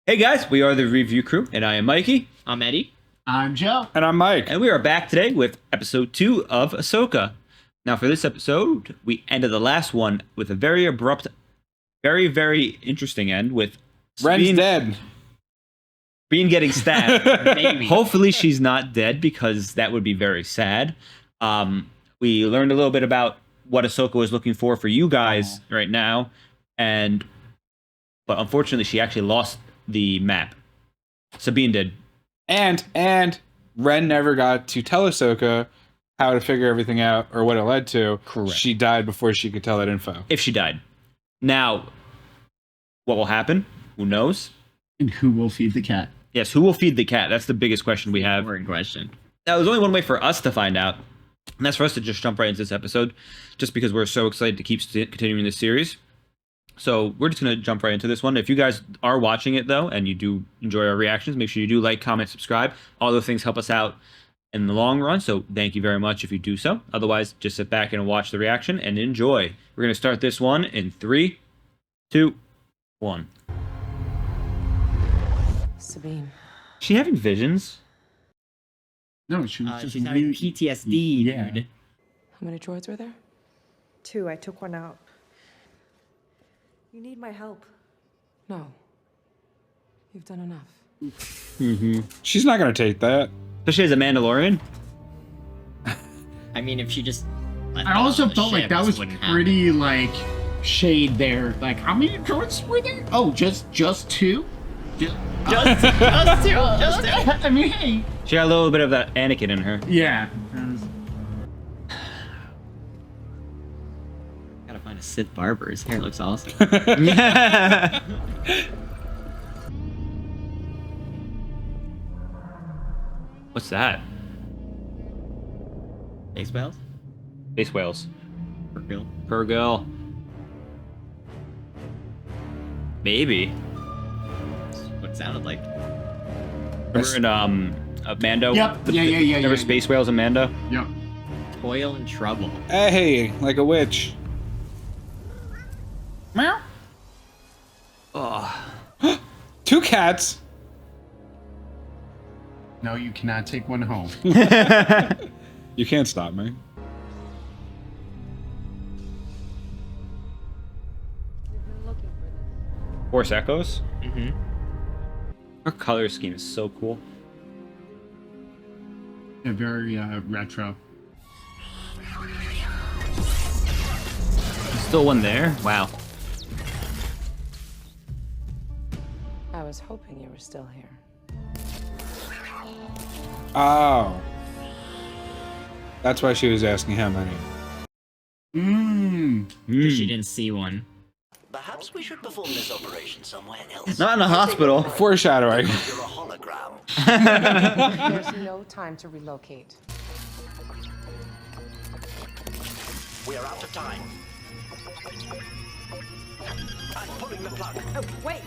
Hey guys, we are the Review Crew, and I am Mikey. I'm Eddie. I'm Joe. And I'm Mike. And we are back today with episode 2 of Ahsoka. Now for this episode, we ended the last one with a very abrupt, very interesting end with Ren's dead. Sabine getting stabbed. Maybe. Hopefully she's not dead because that would be very sad. We learned a little bit about what Ahsoka was looking for you guys right now, but unfortunately she actually lost the map. Sabine did. And Ren never got to tell Ahsoka how to figure everything out or what it led to. Correct. She died before she could tell that info. If she died. Now, what will happen? Who knows? And who will feed the cat? Yes, who will feed the cat? That's the biggest question we have. Important question. Now, there's only one way for us to find out, and that's for us to just jump right into this episode, just because we're so excited to keep continuing this series. So we're just going to jump right into this one. If you guys are watching it, though, and you do enjoy our reactions, make sure you do like, comment, subscribe. All those things help us out in the long run, so thank you very much if you do so. Otherwise, just sit back and watch the reaction and enjoy. We're going to start this one in 3, 2, 1. Sabine. Is she having visions? No, she was just She's having PTSD, Yeah. dude. How many droids were there? 2. I took one out. You need my help. No. You've done enough. She's not going to take that. Especially as a Mandalorian? I mean, if she just... I also felt like that was pretty, like, shade there. Like, how many droids were there? Oh, just 2? Just two. I mean, hey. She got a little bit of that Anakin in her. Yeah. Gotta find a Sith barber. His hair looks awesome. What's that? Space whales? Space whales. For real? Per girl. Maybe. That's what it sounded like. Remember in Mando? Yep. Yeah. Remember space whales in Mando? Yep. Toil and trouble. Hey, like a witch. Meow. Oh. 2 cats. No, you cannot take one home. You can't stop me. We've been looking for this. Force Echoes? Mm-hmm. Her color scheme is so cool. Yeah, very retro. There's still one there? Wow. I was hoping you were still here. Oh. That's why she was asking how many. She didn't see one. Perhaps we should perform this operation somewhere else. Not in a hospital. Foreshadowing. You're a hologram. There's no time to relocate. We are out of time. I'm pulling the plug. Oh, wait!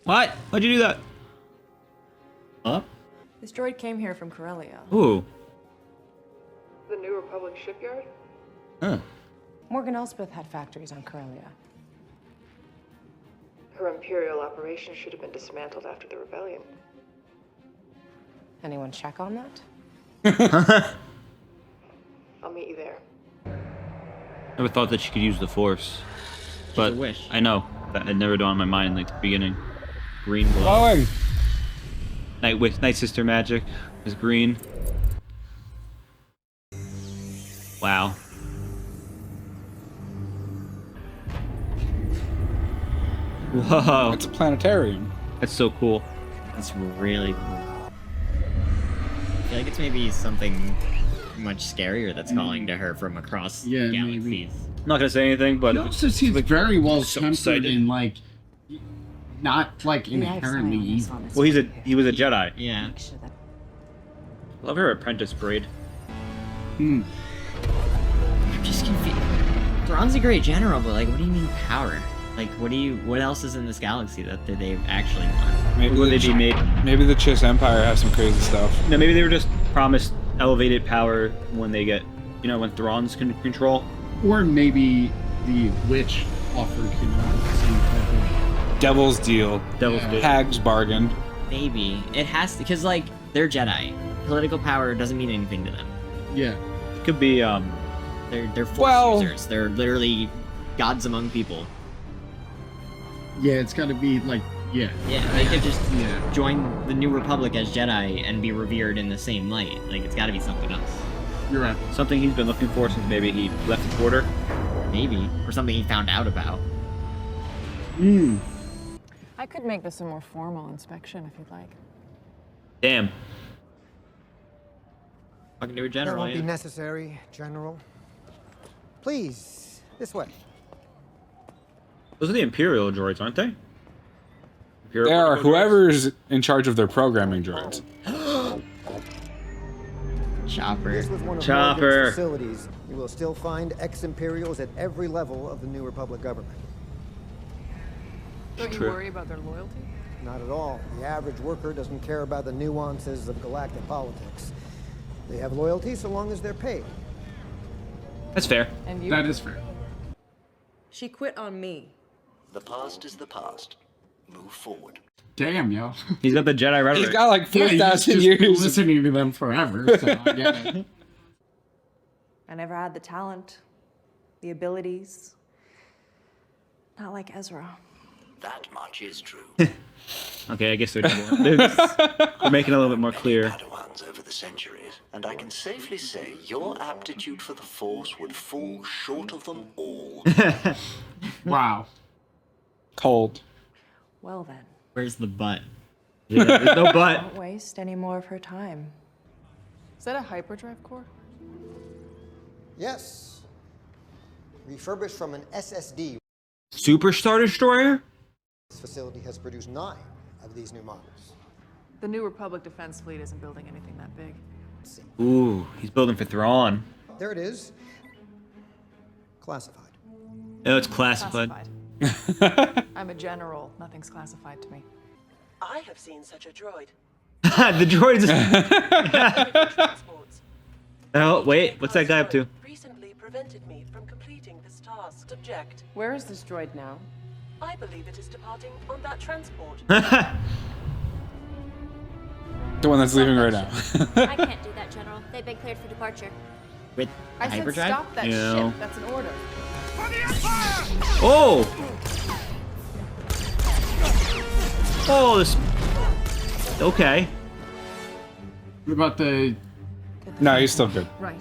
What? Why'd you do that? Up? This droid came here from Corellia. Ooh. The New Republic shipyard? Huh. Morgan Elspeth had factories on Corellia. Her Imperial operation should have been dismantled after the rebellion. Anyone check on that? I'll meet you there. Never thought that she could use the Force. But a wish. I know. That had never dawned on my mind like the beginning. Green glow. Glowing. Night Sister magic is green. Wow. Whoa. It's a planetarium. That's so cool. That's really cool. I feel like it's maybe something much scarier that's calling to her from across Yeah, galaxies. maybe. I'm not gonna say anything, but It also seems very well so tempered excited. and, like, not, like, inherently evil. well, he was a Jedi. Yeah. Make sure that Love her apprentice braid. I'm just confused. Thrawn's a great general, but like, what do you mean power? Like, what else is in this galaxy that they actually want? Maybe Would the they be made? Maybe the Chiss Empire has some crazy stuff. No, maybe they were just promised elevated power when they get, when Thrawn's can control. Or maybe the witch offered him the same type of Devil's deal. Devil's Deal. Hag's bargain. Maybe it has to, because like they're Jedi. Political power doesn't mean anything to them. Yeah. Could be They're force Well- users. They're literally gods among people. Yeah, it's got to be like, yeah. Yeah, they could just Yeah. join the New Republic as Jedi and be revered in the same light. Like it's got to be something else. You're right. something he's been looking for since maybe he left the Order. Maybe, or something he found out about. I could make this a more formal inspection if you'd like. Damn. Talking to a That general. won't be Yeah. necessary, General. Please, this way. Those are the Imperial droids, aren't they? Imperial They are droids? whoever's in charge of their programming droids. Chopper. This was one of Chopper. Morgan's facilities. You will still find ex-Imperials at every level of the New Republic government. Don't you True. worry about their loyalty? Not at all. The average worker doesn't care about the nuances of galactic politics. They have loyalty so long as they're paid. That's fair. And you? That is fair. She quit on me. The past is the past. Move forward. Damn, yo. He's got the Jedi rhetoric. He's got like Yeah, he's 4,000 just years. listening to them forever, so I get it. I never had the talent, the abilities. Not like Ezra. That much is true. Okay, I guess they're they're making it a little bit more clear. Padawans over the centuries, and I can safely say your aptitude for the Force would fall short of them all. Wow. Cold. Well then, Where's the butt? Yeah, there's no but. don't waste any more of her time. Is that a hyperdrive core? Yes. Refurbished from an SSD. Super Star Destroyer? This facility has produced 9 of these new models. The New Republic defense fleet isn't building anything that big. Let's see. Ooh, he's building for Thrawn. There it is. Classified. Oh, it's classified. I'm a general. Nothing's classified to me. I have seen such a droid. The droids. Transports. Oh, wait, what's that guy up to? Recently prevented me from completing this task. Subject. Where is this droid now? I believe it is departing on that transport. The one that's leaving right now. I can't do that, General. They've been cleared for departure. With I said hyperdrive? stop that Yeah. ship. That's an order. Oh! Oh, this. Okay. What about the... No, he's still good. Right.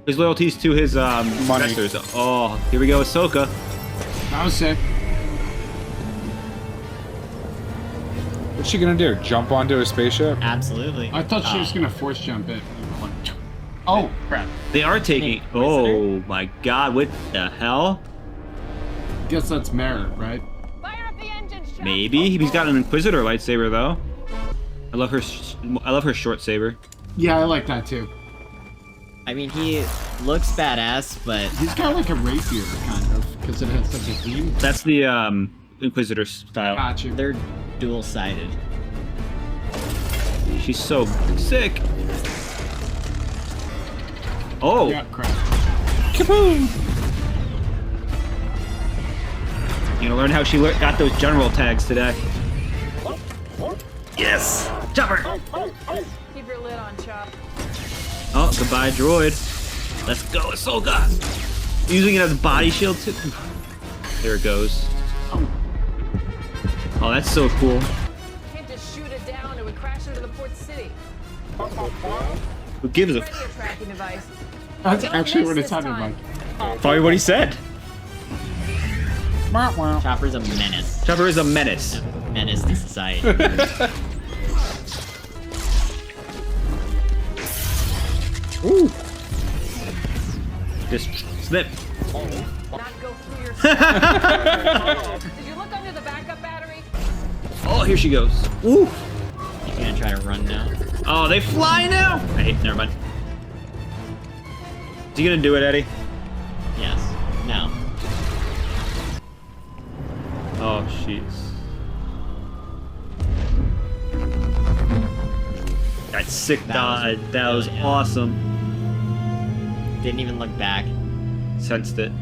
His loyalties to his Money. investors. Oh, here we go, Ahsoka. That was sick. What's she gonna do? Jump onto a spaceship? Absolutely. I thought she was gonna force jump it. Oh, crap. They are taking. Oh my God! What the hell? Guess that's merit, right? Fire up the engines, Chuck. Maybe he's got an Inquisitor lightsaber though. I love her. I love her short saber. Yeah, I like that too. I mean, he looks badass, but He's got like a rapier, kind of, because it has such a beam. That's the Inquisitor style. Gotcha. they're dual-sided. She's so sick. Oh, Yeah, crap. Kaboom! you know, learn how she got those general tags today. Yes, Chopper. Keep your lid on, Chop. Oh, goodbye, droid. Let's go, Ahsoka. Using it as a body shield too. There it goes. Oh, that's so cool. Can't just shoot it down. It would crash into the port city. Who gives a? Radio tracking device. That's Don't actually miss what it this sounded time. like. Probably what he said. Chopper's a menace. Chopper is a menace. Menace to society. Ooh. Just slip. Not go through your. Did you look under the backup battery? Oh, here she goes. Ooh. He's gonna try to run now. Oh, they fly now. Hey, never mind. Is he gonna do it, Eddie? Yes. No. Oh, jeez. That sick dodge. That was really awesome. Didn't even look back. Sensed it.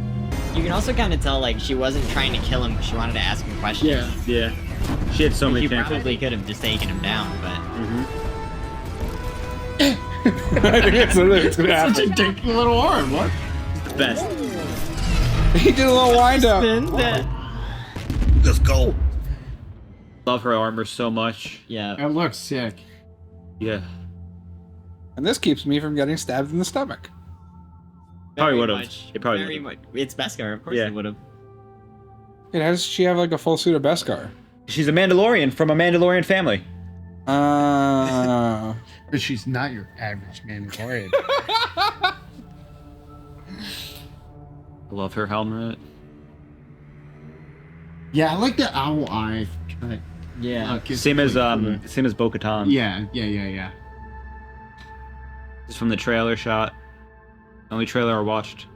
You can also kind of tell, like, she wasn't trying to kill him, she wanted to ask him questions. Yeah. She had so many She chances. probably could have just taken him down, but... I think it's gonna happen. Such a dick little arm. What? The best. He did a little wind up. Let's go. Love her armor so much. Yeah. It looks sick. Yeah. And this keeps me from getting stabbed in the stomach. Probably would have. Much, It probably very would've. much. It's Beskar, of course Yeah. it would have. Does she have like a full suit of Beskar? She's a Mandalorian from a Mandalorian family. But she's not your average Mandalorian. I love her helmet. Yeah, I like the owl eye cut. Yeah. Look, it's Same as really cool. same as Bo-Katan. Yeah. It's from the trailer shot. Only trailer I watched.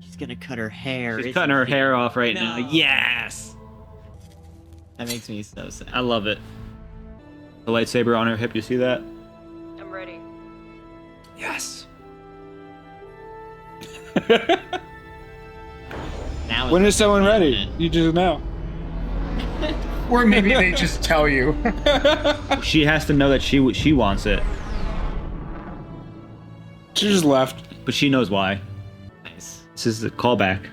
She's gonna cut her hair. She's isn't cutting her she? hair off right No. now. Yes! That makes me so sad. I love it. The lightsaber on her hip, you see that? I'm ready. Yes. Now When is someone ready? You just know. Or maybe they just tell you. She has to know that she wants it, She just left. but she knows why. nice. This is a callback.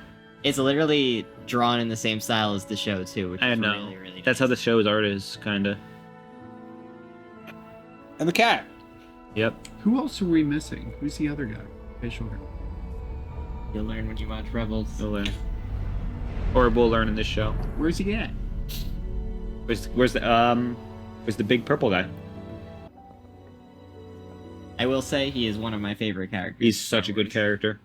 It's literally drawn in the same style as the show too, which I is know. really, really That's how the show's art is, kinda. And the cat. Yep. Who else are we missing? Who's the other guy? Facial hair. You'll learn when you watch Rebels. We'll learn. Or we'll learn in this show. Where's he at? Where's the big purple guy? I will say he is one of my favorite characters. He's such a good character.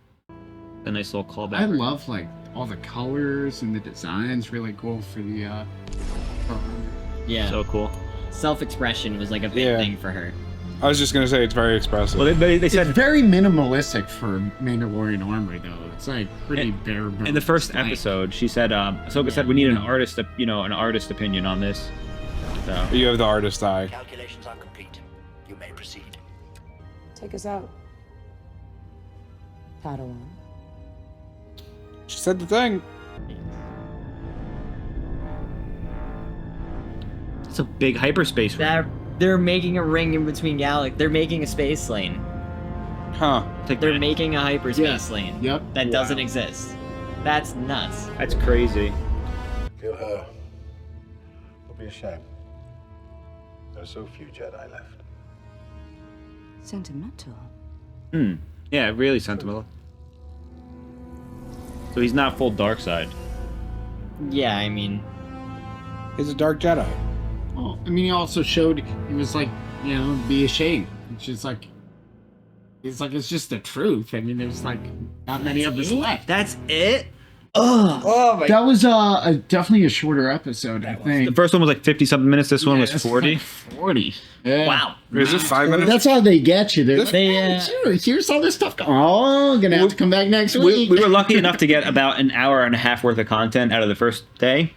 A nice little callback. I love like all the colors and the designs. Really cool for the. Yeah. So cool. Self-expression was like a big Yeah. thing for her. I was just gonna say it's very expressive. Well, they It's said very minimalistic for Mandalorian armor, though. It's like pretty bare bones. in the first Like, episode, she said, Ahsoka said we need an artist, an artist opinion on this. So You have the artist eye. Calculations are complete. You may proceed. Take us out. Padawan. She said the thing. it's a big hyperspace ring. They're making a ring in between galaxies. They're making a space lane. Huh. They're making a hyperspace lane. Yep. That doesn't exist. That's nuts. That's crazy. Kill her. It'll be a shame. There are so few Jedi left. Sentimental. Yeah, really sentimental. So he's not full dark side. Yeah, I mean, He's a dark Jedi. Oh, I mean, he also showed he was like, you know, be ashamed. It's just like, it's just the truth. I mean, there's like not many of us left. That's it. oh my. That was definitely a shorter episode, I think. The first one was like 50-something minutes. This one was it's 40. like 40. Yeah. Wow. Is it 5 minutes? That's how they get you. They're They, like, here's all this stuff. Oh, gonna have to come back next week. We were lucky enough to get about an hour and a half worth of content out of the first day.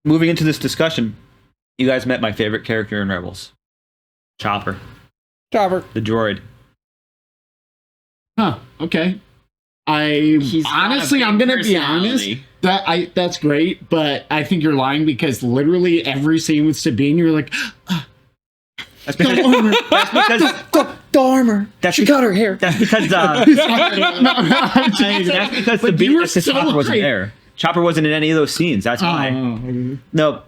Moving into this discussion, you guys met my favorite character in Rebels, Chopper, Chopper. the droid. Huh? Okay. He's got a Honestly, big I'm gonna be honest. personality. That's great, but I think you're lying because literally every scene with Sabine, you're like, That's because, that's because the armor. that's She got her hair. That's because I'm just- that's because But the you were because so Chopper wasn't hyped. there. Chopper wasn't in any of those scenes. That's why. No,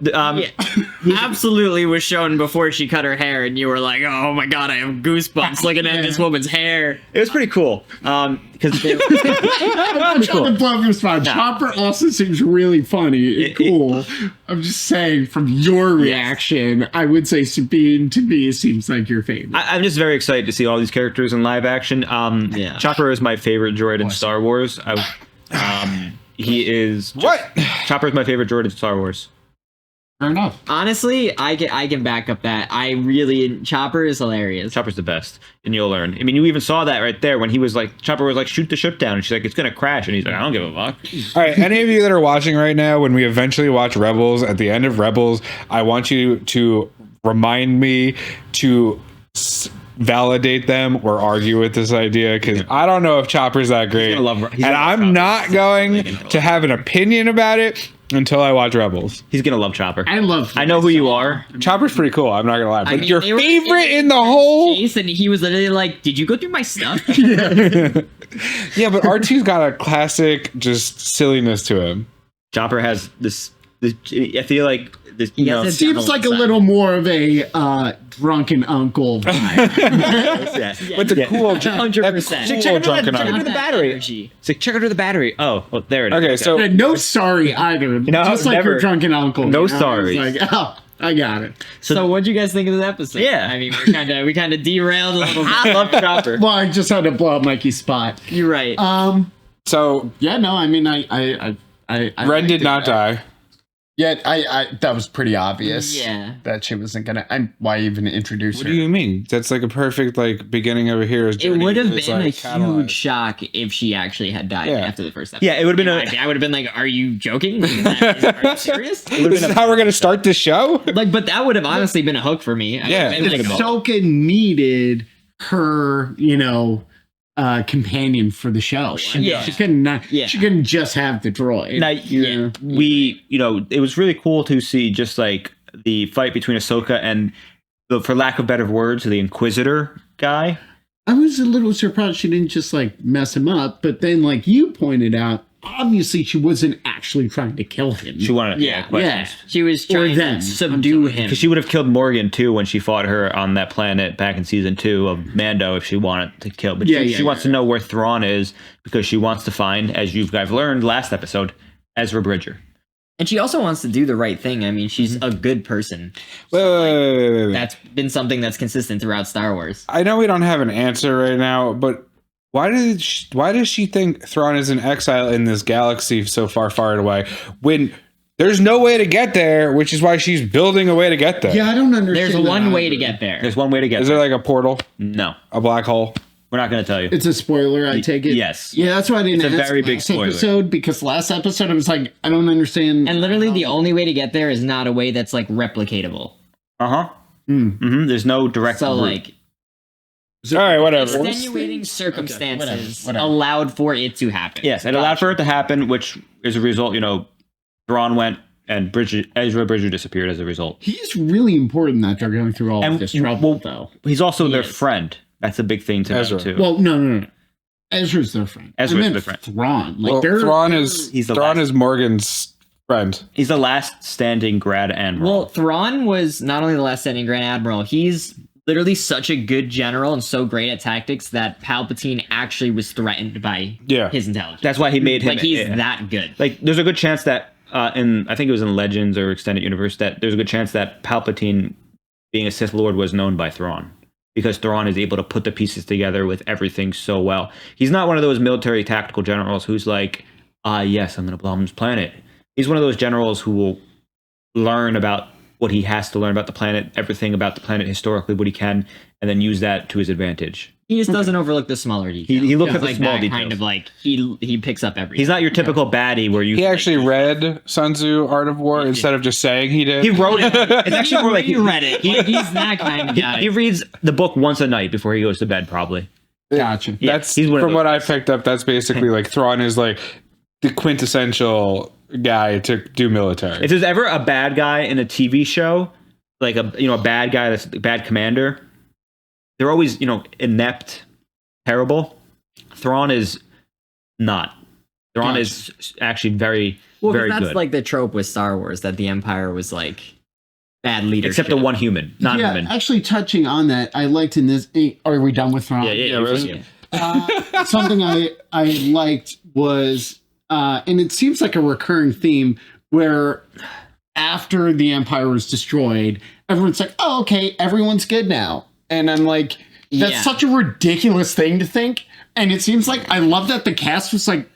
Absolutely was shown before she cut her hair, and you were like, "Oh my god, I have goosebumps looking at this woman's hair." it was pretty cool. Because I'm not trying to blow up your spot. Chopper also seems really funny and cool. I'm just saying, from your reaction, I would say Sabine to me seems like your favorite. I'm just very excited to see all these characters in live action. Yeah. Chopper is my favorite droid in Star Wars. He is Chopper is my favorite droid in Star Wars. Fair enough. Honestly, I can back up that. Chopper is hilarious. Chopper's the best, and you'll learn. I mean, you even saw that right there when he was like, Chopper was like, shoot the ship down, and she's like, it's gonna crash, and he's like, I don't give a fuck. All right, any of you that are watching right now, when we eventually watch Rebels, at the end of Rebels, I want you to remind me to validate them or argue with this idea because I don't know if Chopper's that great. And I'm not going to have an opinion about it until I watch Rebels. He's gonna love Chopper. I know who you are. Chopper's pretty cool. I'm not gonna lie. But I mean, your they were favorite in the whole. Jason, he was literally like, "Did you go through my stuff?" Yeah, but R2's got a classic just silliness to him. Chopper has this I feel like this. You know, seems like a little more of a drunken uncle vibe. With the cool, 100%. Check under the battery. It's like check under the battery. Oh, well, there it is. Okay, so no sorry either. No, just like never. your drunken uncle. No It's sorry. Like, oh, I got it. So what'd you guys think of this episode? Yeah. I mean, we kind of derailed a little bit. I love Chopper. Well, I just had to blow up Mikey's spot. You're right. So yeah, no, I mean, I Ren did not die. Yeah, I that was pretty obvious. Yeah. That she wasn't gonna. Why even introduce What her? do you mean? That's like a perfect like beginning of a hero's It journey. would have It's, been like, a catalyzed. huge shock if she actually had died after the first episode. Yeah, it would have been I would have been like, "Are you joking? Are you serious?" This is how we're gonna start this show. Like, but that would have honestly been a hook for me. Yeah. Ahsoka needed her, companion for the show. Yeah. She couldn't just have the droid. Now, it was really cool to see just like the fight between Ahsoka and for lack of better words, the Inquisitor guy. I was a little surprised she didn't just like mess him up, but then like you pointed out, obviously she wasn't actually trying to kill him. She wanted She was trying to subdue him. Because she would have killed Morgan too when she fought her on that planet back in season 2 of Mando if she wanted to kill. But she wants to know where Thrawn is because she wants to find, as you guys learned last episode, Ezra Bridger. And she also wants to do the right thing. I mean, she's a good person. Wait. That's been something that's consistent throughout Star Wars. I know we don't have an answer right now, but why does she think Thrawn is in exile in this galaxy so far away when there's no way to get there, which is why she's building a way to get there? Yeah, I don't understand. There's one way to get there. There's one way to get Is there. there like a portal? No. A black hole? We're not going to tell you. It's a spoiler, I take it. Yes. Yeah, that's why I didn't. It's a ask very big last spoiler. episode, because last episode I was like, I don't understand. And literally, the only way to get there is not a way that's like replicatable. There's no direct. So route. like, all right, whatever. extenuating circumstances allowed for it to happen. Yes, it allowed for it to happen, which is a result. Thrawn went and Ezra Bridger disappeared as a result. He's really important that they're going through all of this trouble, though. He's also their friend. That's a big thing to Ezra. them, too. Well, no. Ezra's their friend. Ezra's their friend. Thrawn. Like, Thrawn is Morgan's friend. He's the last standing Grad Admiral. Well, Thrawn was not only the last standing Grand Admiral, he's literally such a good general and so great at tactics that Palpatine actually was threatened by his intelligence. That's why he made him. Like, he's that good. Like, there's a good chance that, I think it was in Legends or Extended Universe, that there's a good chance that Palpatine, being a Sith Lord, was known by Thrawn. Because Thrawn is able to put the pieces together with everything so well. He's not one of those military tactical generals who's like, yes, I'm going to blow up this planet. He's one of those generals who will learn about what he has to learn about the planet, everything about the planet historically, what he can, and then use that to his advantage. He just doesn't overlook the smaller details. He looks at the like small that details. kind of like he picks up everything. He's not your typical baddie where you. He actually read Sun Tzu Art of War instead of just saying he did. He wrote it. It's actually more like he read it. He's that kind of guy. He reads the book once a night before he goes to bed, probably. Gotcha. Yeah, That's from what I picked up. That's basically like Thrawn is like the quintessential guy to do military. If there's ever a bad guy in a TV show, like a bad guy that's a bad commander, they're always inept, terrible. Thrawn is not. Thrawn is actually very, very that's good. like the trope with Star Wars that the Empire was like bad leadership. Except the one human, not human. Actually, touching on that, I liked in this. Are we done with Thrawn? Yeah. Something I liked was, and it seems like a recurring theme where after the Empire was destroyed, everyone's like, "Oh, okay, everyone's good now," and I'm like, "That's such a ridiculous thing to think." And it seems like I love that the cast was like,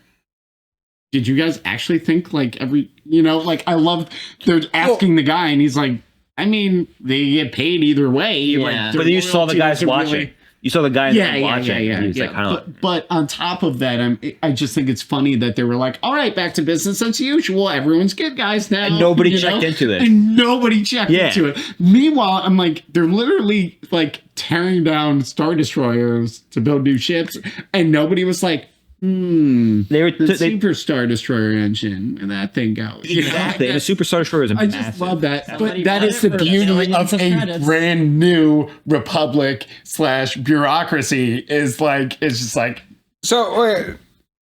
"Did you guys actually think like like I love they're asking the guy, and he's like." I mean, they get paid either way. Yeah. Like, But you saw the guys watching. You saw the guy in the watching. Yeah. He's like, kind of. But on top of that, I just think it's funny that they were like, "All right, back to business as usual. Everyone's good guys now." And nobody checked into this. And nobody checked into it. Meanwhile, I'm like, they're literally like tearing down Star Destroyers to build new ships, and nobody was like, They were the Super Star Destroyer engine, and that thing goes. Exactly. And a Super Star Destroyer is I massive. just love that. Somebody But that bought is it the for beauty millions of of a credits. brand new Republic / bureaucracy is like, it's just like. So, wait,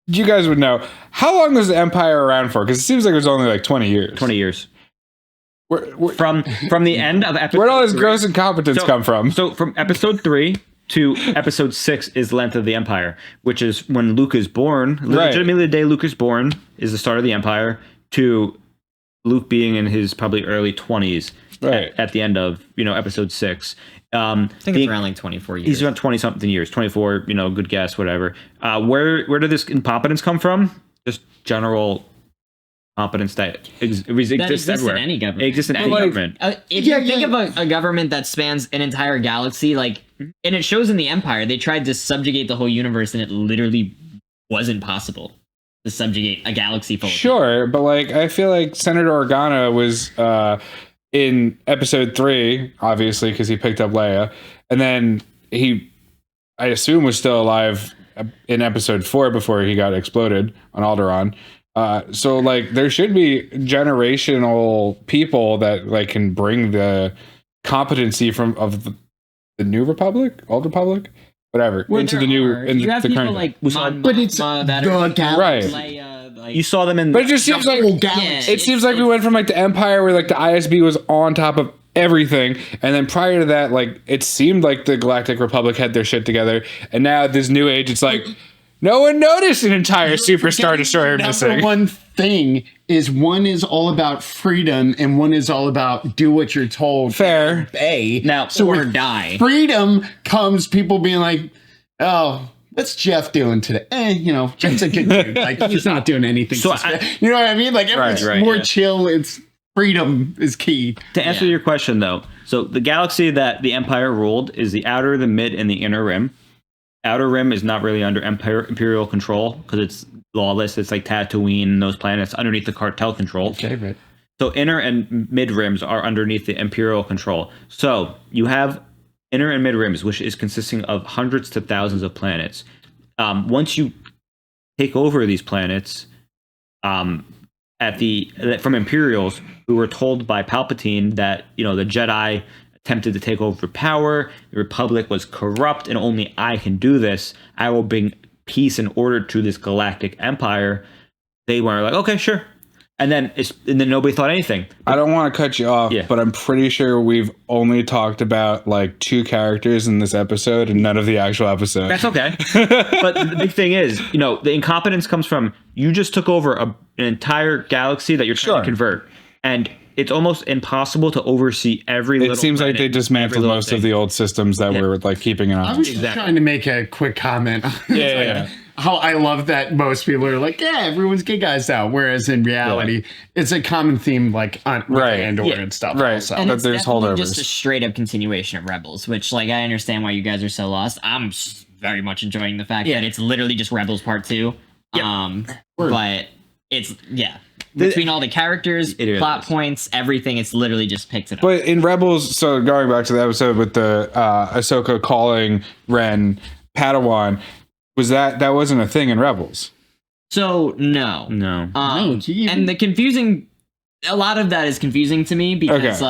you guys would know, how long was the Empire around for? Because it seems like it was only like 20 years. 20 years. Where, From the end of episode where'd all this 3 gross incompetence come from? So from episode 3 to episode 6 is the length of the Empire, which is when Luke is born. Right. Legitimately, the day Luke is born is the start of the Empire, to Luke being in his probably early 20s at the end of episode 6. I think it's around like 24 years. He's around 20-something years, 24, good guess, whatever. Where did this incompetence come from? Just general competence that exists everywhere. in any government. It exists in any government. If you think of a government that spans an entire galaxy, like, and it shows in the Empire, they tried to subjugate the whole universe, and it literally wasn't possible to subjugate a galaxy full of Sure, but like I feel like Senator Organa was in episode 3, obviously, because he picked up Leia, and then I assume, was still alive in episode 4 before he got exploded on Alderaan. So like there should be generational people that like can bring the competency of the new Republic, old Republic, whatever, into the new. You have the people current. like But it's that the right. Leia, You saw them in. But it just seems like it seems like we went from like the Empire where like the ISB was on top of everything, and then prior to that, like it seemed like the Galactic Republic had their shit together, and now this new age, it's like no one noticed an entire Super Star Destroyer missing. One thing is, one is all about freedom, and one is all about do what you're told. Fair. Obey. Now, so or with die. Freedom comes people being like, oh, what's Jeff doing today? Jeff's a good dude. Like, he's not doing anything. So you know what I mean? Like, everyone's more chill. It's freedom is key. To answer your question, though, so the galaxy that the Empire ruled is the outer, the mid, and the inner rim. Outer rim is not really under Imperial control because it's lawless. It's like Tatooine and those planets underneath the cartel control. Favorite. So inner and mid rims are underneath the Imperial control. So you have inner and mid rims, which is consisting of hundreds to thousands of planets. Once you take over these planets, from Imperials who were told by Palpatine that the Jedi attempted to take over power, the Republic was corrupt, and only I can do this. I will bring peace and order to this galactic empire. They were like, okay, sure. And then nobody thought anything. I don't want to cut you off, but I'm pretty sure we've only talked about like 2 characters in this episode and none of the actual episode. That's okay. But the big thing is, the incompetence comes from you just took over an entire galaxy that you're trying to convert. And it's almost impossible to oversee every little. It seems like they dismantled most of the old systems that were like keeping it on. I was just trying to make a quick comment. How I love that most people are like, yeah, everyone's good guys now. Whereas in reality, it's a common theme like on Andor and stuff. Right. Also. And but it's there's definitely holdovers. just a straight up continuation of Rebels, which like I understand why you guys are so lost. I'm very much enjoying the fact that it's literally just Rebels Part 2. But it's between all the characters, plot points, everything, it's literally just picks it up. But in Rebels, so going back to the episode with the Ahsoka calling Ren Padawan, that wasn't a thing in Rebels? So no. And a lot of that is confusing to me because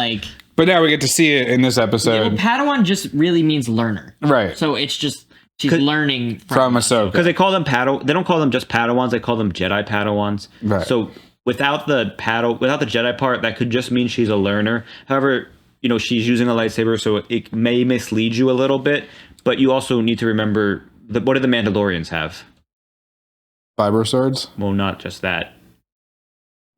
but now we get to see it in this episode. Padawan just really means learner, right? So it's just she's learning from Ahsoka because they call them They don't call them just Padawans; they call them Jedi Padawans. Right. So without the Jedi part, that could just mean she's a learner. However, she's using a lightsaber, so it may mislead you a little bit. But you also need to remember what do the Mandalorians have? Fiber swords? Well, not just that.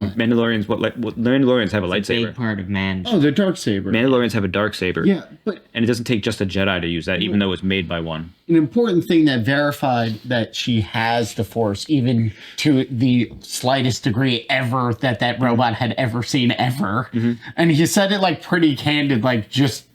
Mandalorians Mandalorians have a lightsaber. Big part of man. Oh, the dark saber. Mandalorians have a dark saber. Yeah, and it doesn't take just a Jedi to use that, even though it's made by one. An important thing that verified that she has the Force, even to the slightest degree ever that robot had ever seen ever. And he said it like pretty candid, like just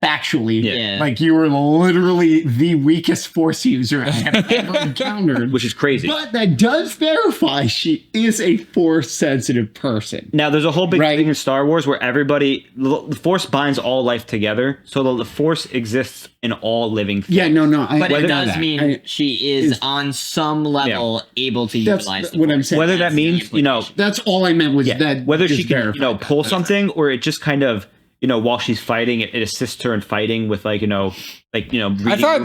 factually. Yeah. Like, you were literally the weakest Force user I have ever encountered. Which is crazy. But that does verify she is a Force-sensitive person. Now, there's a whole big thing in Star Wars where the Force binds all life together, so the Force exists in all living things. Yeah, no. But it does mean she is on some level able to utilize the what I'm Force. saying. Whether that means, That's all I meant was that. whether she just can, verified that. pull something, or it just kind of, while she's fighting, it assists her in fighting with reading I thought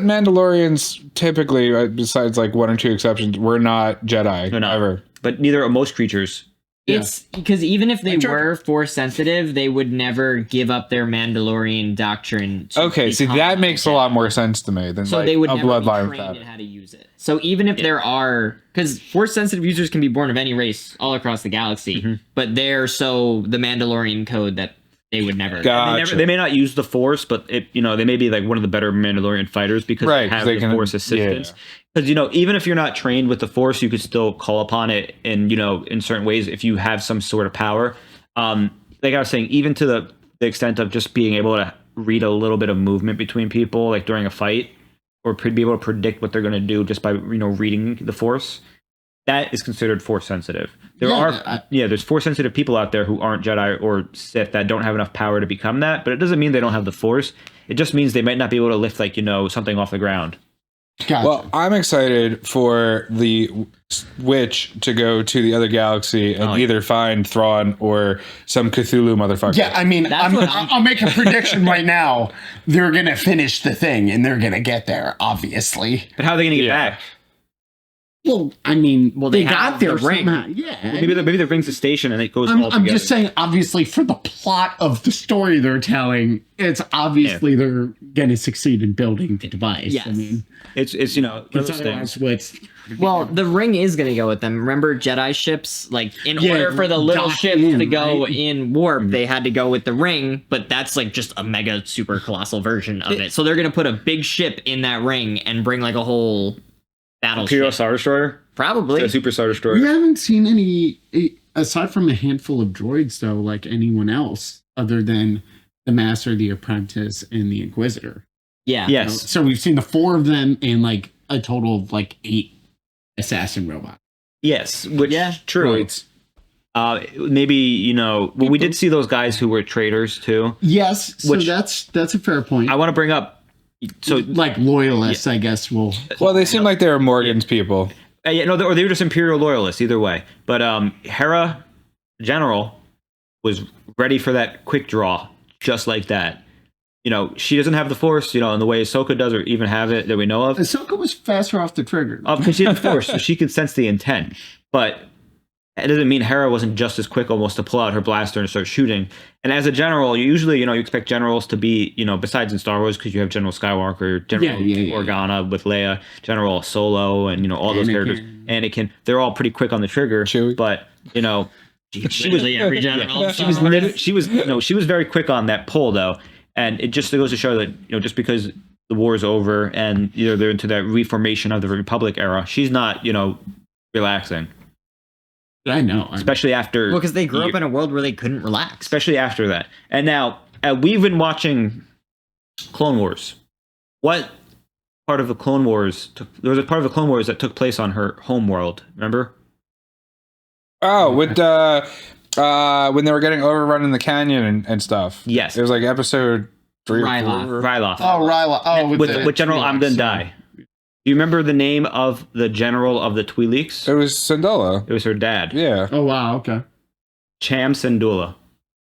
Mandalorians typically, besides like one or two exceptions, were not Jedi ever. But neither are most creatures. It's because even if they were Force sensitive, they would never give up their Mandalorian doctrine. Okay, see, that makes a lot more sense to me than so like they would a never bloodline be trained without in it. how to use it. So even if there are, because Force sensitive users can be born of any race all across the galaxy, but they're the Mandalorian code that they would never. Gotcha. They may not use the Force, but they may be like one of the better Mandalorian fighters because they have the Force assistance. Because even if you're not trained with the Force, you could still call upon it in in certain ways if you have some sort of power. Like I was saying, even to the extent of just being able to read a little bit of movement between people, like during a fight, or be able to predict what they're going to do just by reading the Force. That is considered Force sensitive. There's Force sensitive people out there who aren't Jedi or Sith that don't have enough power to become that, but it doesn't mean they don't have the Force. It just means they might not be able to lift something off the ground. Gotcha. Well, I'm excited for the witch to go to the other galaxy and either find Thrawn or some Cthulhu motherfucker. Yeah, I mean, I'll make a prediction right now. They're gonna finish the thing and they're gonna get there, obviously. But how are they gonna get back? Well, I mean, they got there the ring. somehow. Yeah, Maybe the ring's the station and it goes all together. I'm just saying, obviously, for the plot of the story they're telling, it's obviously they're going to succeed in building the device. Yes. I mean, it's one of those otherwise things. Well, the ring is going to go with them. Remember Jedi ships? Like, in order for the little ships to go in warp, they had to go with the ring, but that's like just a mega super colossal version of it. So they're going to put a big ship in that ring and bring like a whole battleship. Imperial Star Destroyer? Probably. A Super Star Destroyer. we haven't seen any, aside from a handful of droids, though, like anyone else, other than the Master, the Apprentice, and the Inquisitor. Yeah. Yes. So we've seen the 4 of them and like a total of like 8 assassin robots. Yes, which true. Droids. Maybe we did see those guys who were traitors too. Yes, so Which- that's a fair point. I want to bring up. So like loyalists, I guess. Well, they seem like they were Morgan's people. or they were just Imperial loyalists. Either way, but Hera, General, was ready for that quick draw, just like that. She doesn't have the Force, in the way Ahsoka does, or even have it that we know of. Ahsoka was faster off the trigger. Because she had the Force, so she could sense the intent. But it doesn't mean Hera wasn't just as quick almost to pull out her blaster and start shooting. And as a general, you usually, you expect generals to be, besides in Star Wars, because you have General Skywalker, General Organa with Leia, General Solo, and, all those characters. Anakin, they're all pretty quick on the trigger. Chewie. But, she was every general. she was very quick on that pull, though. And it just goes to show that, just because the war is over and, they're into that reformation of the Republic era, she's not, relaxing. I know. Especially after... Well, because they grew up in a world where they couldn't relax. Especially after that. And now, we've been watching Clone Wars. What part of the Clone Wars... There was a part of the Clone Wars that took place on her home world. Remember? Oh, with when they were getting overrun in the canyon and stuff. Yes. It was like episode 3 or 4. Ryloth. Oh, Ryloth. Oh, with General I'm Gonna Die. Do you remember the name of the general of the Twi'leks? It was Syndulla. It was her dad. Yeah. Oh, wow. Okay. Cham Syndulla.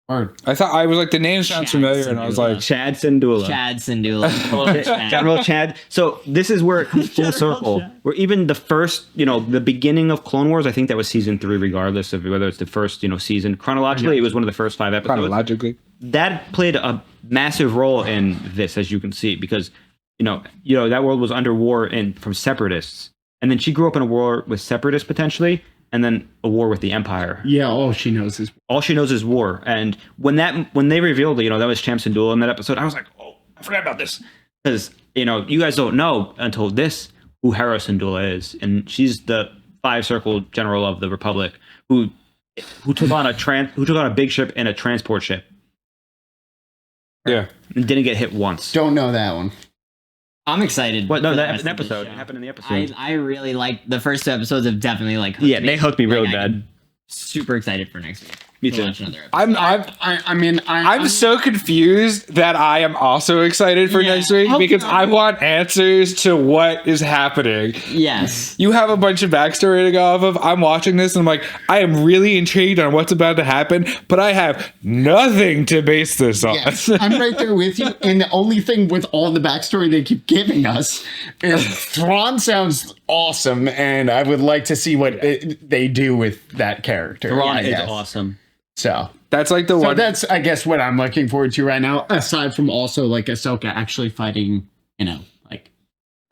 I thought I was like, the name sounds familiar, and I was like, Chad Syndulla. Chad Syndulla. General Chad. So this is where it comes full circle. Where even the first, the beginning of Clone Wars, I think that was season 3, regardless of whether it's the first, season. Chronologically, it was one of the first 5 episodes. chronologically. That played a massive role in this, as you can see, because that world was under war from separatists, and then she grew up in a war with separatists potentially, and then a war with the Empire. Yeah, all she knows is war. And when they revealed that was Cham Syndulla in that episode, I was like, oh, I forgot about this, because you guys don't know until this who Hera Syndulla is, and she's the 5-circle general of the Republic who took on a big ship and a transport ship. Yeah. and didn't get hit once. Don't know that one. I'm excited. What? No, for the that rest of this episode. show. It happened in the episode. I really like the first 2 episodes have definitely like hooked Yeah, they hooked me real Like, bad. I'm super excited for next week. Me to too. watch another episode. I'm so confused that I am also excited for next week because I want answers to what is happening. Yes. You have a bunch of backstory to go off of. I'm watching this and I'm like, I am really intrigued on what's about to happen, but I have nothing to base this on. Yes, I'm right there with you. And the only thing with all the backstory they keep giving us is Thrawn sounds awesome, and I would like to see what they do with that character. Thrawn I is guess. awesome. So that's like the so one. that's I guess what I'm looking forward to right now. Aside from also like Ahsoka actually fighting,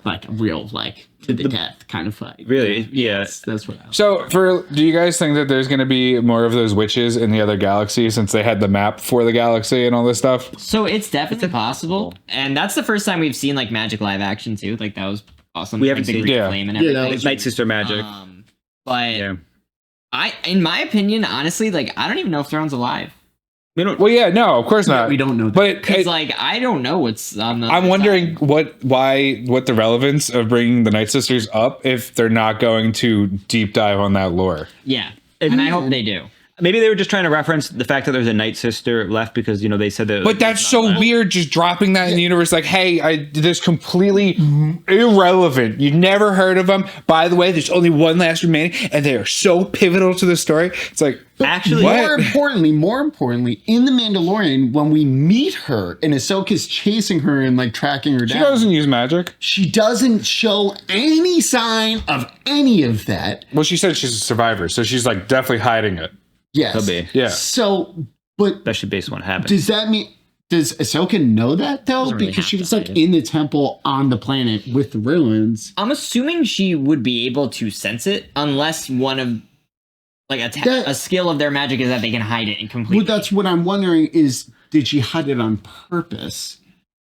like a real to the death kind of fight. Really, yeah. That's what. So, do you guys think that there's going to be more of those witches in the other galaxy since they had the map for the galaxy and all this stuff? So it's definitely possible, and that's the first time we've seen like magic live action too. Like that was awesome. We haven't like, the seen Greek yeah. flame and Yeah, that everything. was Night Sister magic. But Yeah. in my opinion, honestly, like I don't even know if Thrawn's alive. We don't. Well, yeah, no, of course not. We don't know that. But Because like I don't know what's on the. I'm wondering what the relevance of bringing the Night Sisters up if they're not going to deep dive on that lore. Yeah, and I hope they do. Maybe they were just trying to reference the fact that there's a Night Sister left because they said that. But that's so weird, just dropping that in the universe. Like, hey, I did this completely irrelevant. You never heard of them. By the way, there's only one last remaining, and they are so pivotal to the story. It's like, actually, more importantly, in the Mandalorian, when we meet her and Ahsoka's chasing her and like tracking her down, she doesn't use magic. She doesn't show any sign of any of that. Well, she said she's a survivor, so she's like definitely hiding it. Yes. Could be. Yeah. So, but especially based on what happened. does that mean? Does Ahsoka know that though? Doesn't really Because she have was to like hide it. in the temple on the planet with the ruins. I'm assuming she would be able to sense it unless one of like a skill of their magic is that they can hide it and completely. Well, that's what I'm wondering is, did she hide it on purpose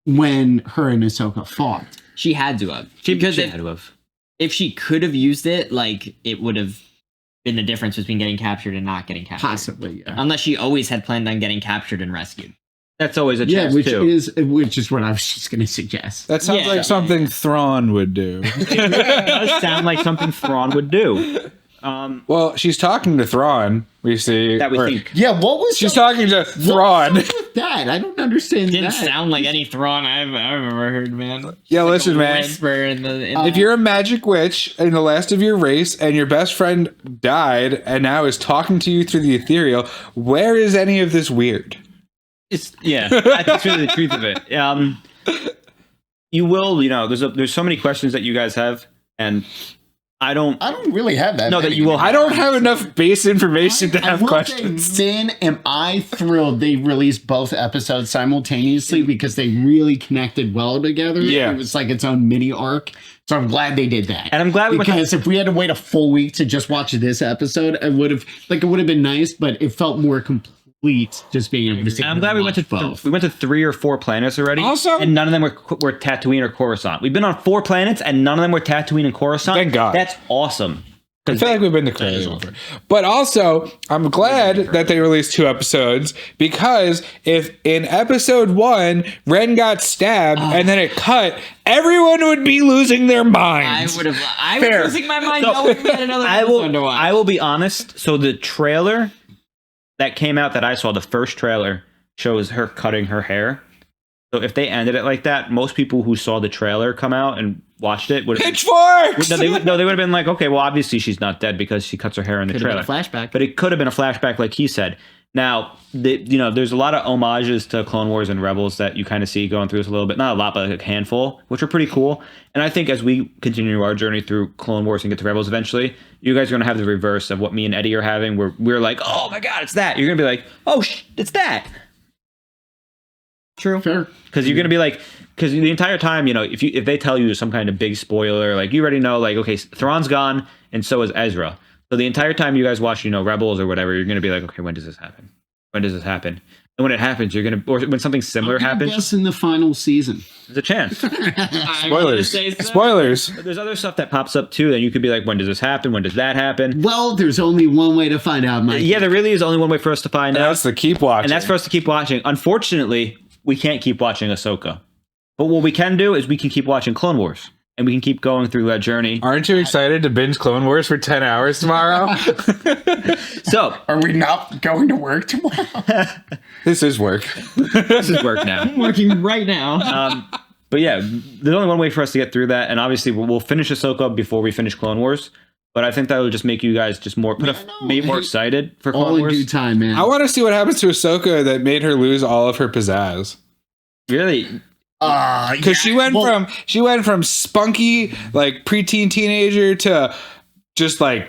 when her and Ahsoka fought? She had to have. Because Because if she could have used it, like it would have been the difference between getting captured and not getting captured. Possibly, yeah. Unless she always had planned on getting captured and rescued. That's always a Yeah, chance which too. is what I was just going to suggest. That sounds like something Thrawn would do. It does sound like something Thrawn would do. Well, she's talking to Thrawn. We see That we or- think. Yeah, what was she's talking to Thrawn. with that? I don't understand Didn't that. sound like any Thrawn I've ever heard, man. Yeah, Like listen, a man. whisper in the If you're a magic witch in the last of your race and your best friend died and now is talking to you through the ethereal, where is any of this weird? It's that's really the truth of it. You will, there's so many questions that you guys have, and I don't really have that. No, that many. you will. I don't have enough base information to have will questions. say, man, am I thrilled they released both episodes simultaneously because they really connected well together. Yeah. It was like its own mini arc. So I'm glad they did that. And I'm glad because if we had to wait a full week to just watch this episode, it would have been nice, but it felt more complete just being able to see. I'm glad we went to both. we went to 3 or 4 planets already. Also- and none of them were Tatooine or Coruscant. We've been on 4 planets, and none of them were Tatooine and Coruscant. Thank God. That's awesome. I feel like we've been to crazy over. But also, I'm glad that they released 2 episodes because if in episode 1 Ren got stabbed and then it cut, everyone would be losing their minds. I was losing my mind knowing we had another episode to watch. I will be honest. So the trailer that came out that I saw, the first trailer, shows her cutting her hair. So if they ended it like that, most people who saw the trailer come out and watched it would have Pitchforks! they would have been like, okay, well, obviously she's not dead because she cuts her hair in the Could have trailer. been a flashback. But it could have been a flashback, like he said. Now, there's a lot of homages to Clone Wars and Rebels that you kind of see going through this a little bit. Not a lot, but like a handful, which are pretty cool. And I think as we continue our journey through Clone Wars and get to Rebels eventually, you guys are going to have the reverse of what me and Eddie are having, where we're like, oh my God, it's that. You're going to be like, oh, it's that. True. Fair. Because you're going to be like, because the entire time, if they tell you some kind of big spoiler, like you already know, like, okay, Thrawn's gone and so is Ezra. So the entire time you guys watch, Rebels or whatever, you're going to be like, okay, when does this happen? When does this happen? And when it happens, you're going to, or when something similar happens, Yes, in the final season. there's a chance. Spoilers. Spoilers. But there's other stuff that pops up too that you could be like, when does this happen? When does that happen? Well, there's only one way to find out, Mike. Yeah, there really is only one way for us to find And out. that's to keep watching. And that's for us to keep watching. Unfortunately, we can't keep watching Ahsoka. But what we can do is we can keep watching Clone Wars. And we can keep going through that journey. Aren't you excited to binge Clone Wars for 10 hours tomorrow? So, are we not going to work tomorrow? This is work. This is work now. I'm working right now. But yeah, there's only one way for us to get through that. And obviously, we'll finish Ahsoka before we finish Clone Wars. But I think that will just make you guys just more maybe more excited for Clone All in Wars. due time, man. I want to see what happens to Ahsoka that made her lose all of her pizzazz. Really? Because she went from spunky like preteen teenager to just like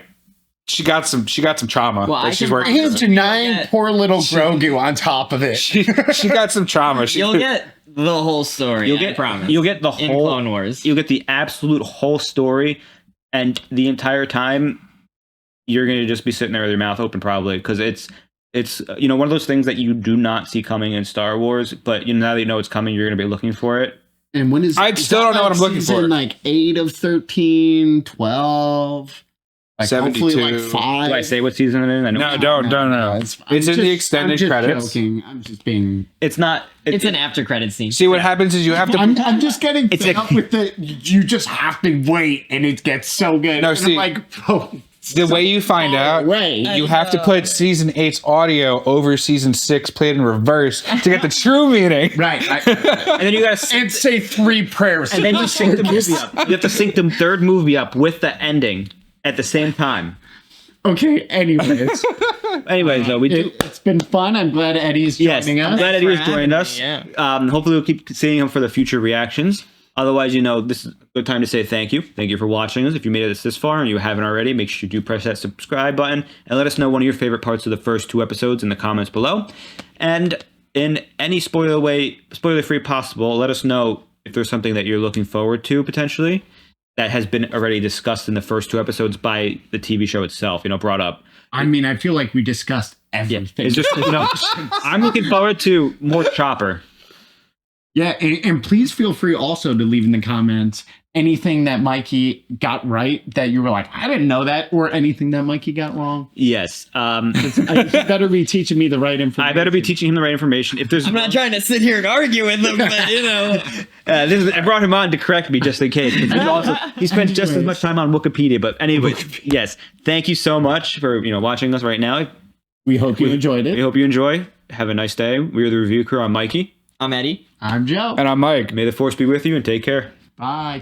she got some trauma. Well, that she's working And through. denying poor little Grogu on top of it. She got some trauma. You'll get the whole story. I promise. You'll get the in whole Clone Wars. You'll get the absolute whole story, and the entire time you're going to just be sitting there with your mouth open, probably, because it's one of those things that you do not see coming in Star Wars, but now that you know it's coming, you're going to be looking for it. And when is I still don't know what I'm looking for. Like 8 of 13, 12, like 72. hopefully like 5. Do I say what season it is? I know. No, don't. It's in the extended credits. Joking. I'm just being. It's not. It's an after credit scene. See, what happens is you have to. I'm just getting fed up with the. You just have to wait, and it gets so good. No, and see, I'm like, oh, the way you find out, you have to put season 8's audio over season 6 played in reverse to get the true meaning. Right. And then you got to and say 3 prayers. And then you sync the movie up. You have to sync the third movie up with the ending at the same time. Okay. Anyways, though, it's been fun. I'm glad Eddie's joining us. I'm glad Eddie has joined us. Yeah. Hopefully, we'll keep seeing him for the future reactions. Otherwise, this is a good time to say thank you. Thank you for watching us. If you made it this far and you haven't already, make sure you do press that subscribe button and let us know one of your favorite parts of the first 2 episodes in the comments below. And in any spoiler-free possible, let us know if there's something that you're looking forward to potentially that has been already discussed in the first 2 episodes by the TV show itself, brought up. I mean, I feel like we discussed everything. It's just, I'm looking forward to more Chopper. Yeah, and please feel free also to leave in the comments anything that Mikey got right that you were like, I didn't know that, or anything that Mikey got wrong. Yes. You better be teaching me the right information. I better be teaching him the right information. If there's, I'm not trying to sit here and argue with him, but I brought him on to correct me just in case. He spent just as much time on Wikipedia. But anyways, yes. Thank you so much for watching us right now. We hope you enjoyed it. We hope you enjoy. Have a nice day. We're the Review Crew. I'm Mikey. I'm Eddie. I'm Joe. And I'm Mike. May the Force be with you and take care. Bye.